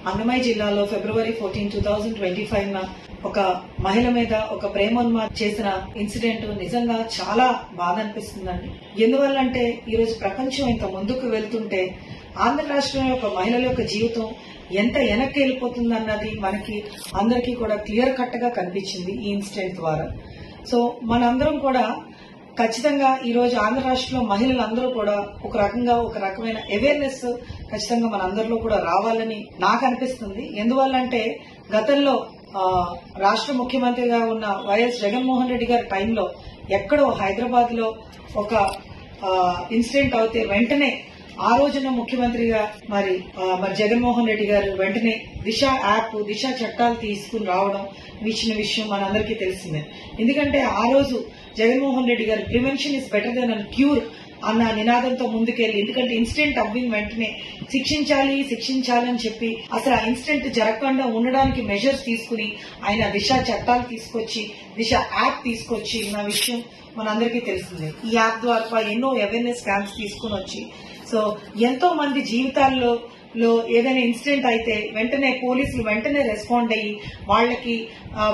అన్నమయ్య జిల్లాలో ఫిబ్రవరి 14, 2025 ఒక మహిళ మీద ఒక ప్రేమోన్మాద చేసిన ఇన్సిడెంట్ నిజంగా చాలా బాధ అనిపిస్తుందండి. ఎందువల్లంటే ఈరోజు ప్రపంచం ఇంకా ముందుకు వెళ్తుంటే ఆంధ్ర రాష్ట్రంలో ఒక మహిళల యొక్క జీవితం ఎంత వెనక్కి వెళ్ళిపోతుందన్నది మనకి అందరికీ కూడా క్లియర్ కట్ గా కనిపించింది ఈ ఇన్సిడెంట్ ద్వారా. సో మనందరం కూడా ఖచ్చితంగా ఈ రోజు ఆంధ్ర రాష్ట్రంలో మహిళలందరూ కూడా ఒక రకమైన అవేర్నెస్ ఖచ్చితంగా మన అందరిలో కూడా రావాలని నాకు అనిపిస్తుంది. ఎందువల్లంటే గతంలో రాష్ట్ర ముఖ్యమంత్రిగా ఉన్న వైఎస్ జగన్మోహన్ రెడ్డి గారి టైంలో ఎక్కడో హైదరాబాద్ లో ఒక ఇన్సిడెంట్ అవుతే వెంటనే ఆ రోజున ముఖ్యమంత్రిగా మరి జగన్మోహన్ రెడ్డి గారు వెంటనే దిశ యాప్, దిశ చట్టాలు తీసుకుని రావడం ఇచ్చిన విషయం మనందరికీ తెలిసిందే. ఎందుకంటే ఆ రోజు జగన్మోహన్ రెడ్డి గారు prevention is better than an cure అన్న నినాదంతో ముందుకెళ్లి, ఎందుకంటే ఇన్సిడెంట్ అవ్విన వెంటనే శిక్షించాలి అని చెప్పి అసలు ఆ ఇన్సిడెంట్ జరగకుండా ఉండడానికి మెజర్స్ తీసుకుని ఆయన దిశ చట్టాలు తీసుకొచ్చి, దిశ యాప్ తీసుకొచ్చి ఉన్న విషయం మనందరికీ తెలిసిందే. ఈ యాప్ ద్వారా ఎన్నో అవేర్నెస్ క్యాంప్స్ తీసుకుని వచ్చి సో ఎంతో మంది జీవితాల్లో ఏదైనా ఇన్సిడెంట్ అయితే వెంటనే పోలీసులు వెంటనే రెస్పాండ్ అయ్యి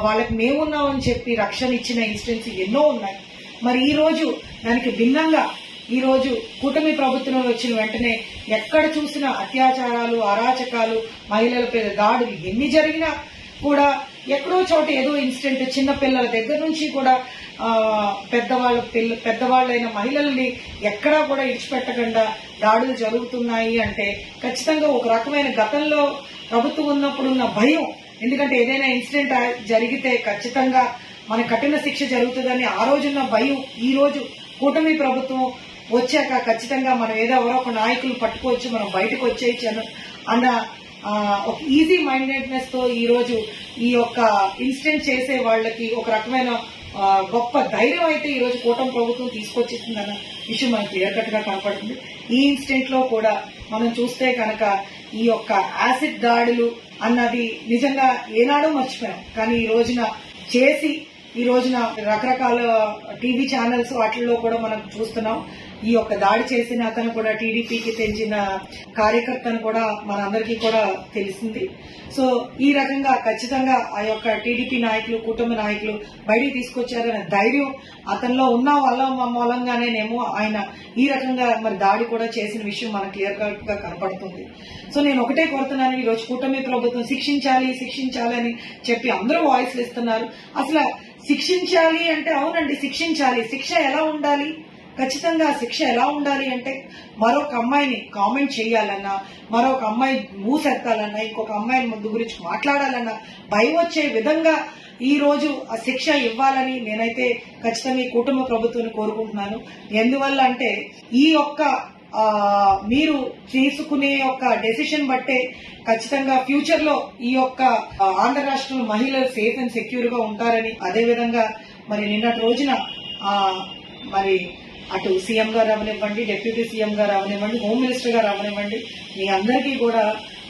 వాళ్ళకి మేమున్నామని చెప్పి రక్షణ ఇచ్చిన ఇన్సిడెంట్స్ ఎన్నో ఉన్నాయి. మరి ఈ రోజు దానికి భిన్నంగా ఈ రోజు కూటమి ప్రభుత్వం వచ్చిన వెంటనే ఎక్కడ చూసినా అత్యాచారాలు, అరాచకాలు, మహిళలపై దాడులు ఎన్ని జరిగినా కూడా ఎక్కడో చోట ఏదో ఇన్సిడెంట్, చిన్న పిల్లల దగ్గర నుంచి కూడా పెద్దవాళ్ళైన మహిళల్ని ఎక్కడా కూడా ఇడిచిపెట్టకుండా దాడులు జరుగుతున్నాయి అంటే ఖచ్చితంగా ఒక రకమైన గతంలో ప్రభుత్వం ఉన్నప్పుడు ఉన్న భయం, ఎందుకంటే ఏదైనా ఇన్సిడెంట్ జరిగితే ఖచ్చితంగా మన కఠిన శిక్ష జరుగుతుందని ఆ రోజున్న భయం ఈ రోజు కూటమి ప్రభుత్వం వచ్చాక ఖచ్చితంగా మనం ఏదో ఎవరో ఒక నాయకులు పట్టుకోవచ్చు, మనం బయటకు వచ్చేయచ్చు అన్న ఒక ఈజీ మైండెడ్నెస్ తో ఈ రోజు ఈ యొక్క ఇన్సిడెంట్ చేసే వాళ్ళకి ఒక రకమైన గొప్ప ధైర్యం అయితే ఈ రోజు కూటమి ప్రభుత్వం తీసుకొచ్చేస్తుందన్న విషయం మనకు క్లియర్ కట్ గా కనపడుతుంది. ఈ ఇన్సిడెంట్ లో కూడా మనం చూస్తే కనుక ఈ యొక్క యాసిడ్ దాడులు అన్నది నిజంగా ఏనాడో మర్చిపోయాం, కానీ ఈ రోజున రకరకాల టీవీ ఛానల్స్ వాటిల్లో కూడా మనం చూస్తున్నాం. ఈ యొక్క దాడి చేసిన అతను కూడా టీడీపీకి చెందిన కార్యకర్తను కూడా మనందరికీ కూడా తెలిసింది. సో ఈ రకంగా ఖచ్చితంగా ఆ యొక్క టీడీపీ నాయకులు, కూటమి నాయకులు బయటికి తీసుకొచ్చారనే ధైర్యం అతనిలో ఉన్న వాళ్ళ మూలంగానేమో ఆయన ఈ రకంగా మరి దాడి కూడా చేసిన విషయం మనకు క్లియర్ కట్ గా కనపడుతుంది. సో నేను ఒకటే కోరుతున్నాను, ఈ రోజు కూటమి ప్రభుత్వం శిక్షించాలి అని చెప్పి అందరూ వాయిస్లు ఇస్తున్నారు. అసలు శిక్షించాలి అంటే అవునండి శిక్షించాలి, శిక్ష ఎలా ఉండాలి, ఖచ్చితంగా శిక్ష ఎలా ఉండాలి అంటే మరొక అమ్మాయిని కామెంట్ చేయాలన్నా, మరొక అమ్మాయి మూసెత్తాలన్నా, ఇంకొక అమ్మాయి ముందు గురించి మాట్లాడాలన్నా భయం వచ్చే విధంగా ఈ రోజు ఆ శిక్ష ఇవ్వాలని నేనైతే ఖచ్చితంగా ఈ కుటుంబ ప్రభుత్వాన్ని కోరుకుంటున్నాను. ఎందువల్ల అంటే ఈ యొక్క మీరు తీసుకునే యొక్క డెసిషన్ బట్టే ఖచ్చితంగా ఫ్యూచర్ లో ఈ యొక్క ఆంధ్ర రాష్ట్రంలో మహిళలు సేఫ్ అండ్ సెక్యూర్ గా ఉంటారని, అదేవిధంగా మరి నిన్నటి రోజున మరి అటు సీఎం గారు అవనివ్వండి, డిప్యూటీ సీఎం గారు అవనివ్వండి, హోమ్ మినిస్టర్ గారు అవనివ్వండి, మీ అందరికీ కూడా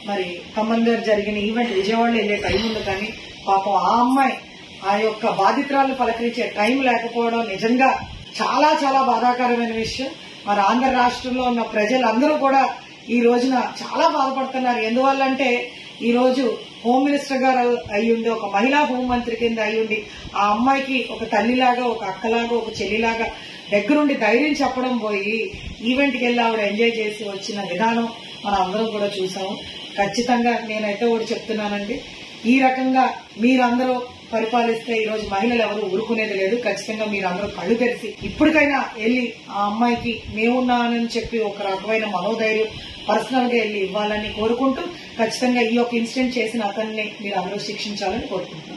మరి ఖమ్మం దగ్గర జరిగిన ఈవెంట్ విజయవాడలో వెళ్లే టైం ఉంది, కానీ పాపం ఆ అమ్మాయి ఆ యొక్క బాధితురాలు పలకరించే టైం లేకపోవడం నిజంగా చాలా చాలా బాధాకరమైన విషయం. మరి ఆంధ్ర రాష్ట్రంలో ఉన్న ప్రజలందరూ కూడా ఈ రోజున చాలా బాధపడుతున్నారు. ఎందువల్లంటే ఈ రోజు హోమ్ మినిస్టర్ గారు అయ్యుండి, ఒక మహిళా హోంమంత్రి కింద అయ్యుండి ఆ అమ్మాయికి ఒక తల్లిలాగా, ఒక అక్కలాగా, ఒక చెల్లిలాగా దగ్గరుండి ధైర్యం చెప్పడం పోయి ఈవెంట్కి వెళ్ళి ఆవిడ ఎంజాయ్ చేసి వచ్చిన విధానం మనం అందరం కూడా చూసాము. ఖచ్చితంగా నేనైతే ఒకటి చెప్తున్నానండి, ఈ రకంగా మీరందరూ పరిపాలిస్తే ఈ రోజు మహిళలు ఎవరు ఊరుకునేది లేదు. ఖచ్చితంగా మీరందరూ కళ్ళు తెరిచి ఇప్పటికైనా వెళ్ళి ఆ అమ్మాయికి మేమున్నానని చెప్పి ఒక రకమైన మనోధైర్యం పర్సనల్ గా వెళ్ళి ఇవ్వాలని కోరుకుంటూ ఖచ్చితంగా ఈ యొక్క ఇన్సిడెంట్ చేసిన అతన్ని మీరు అందరూ శిక్షించాలని కోరుకుంటున్నాను.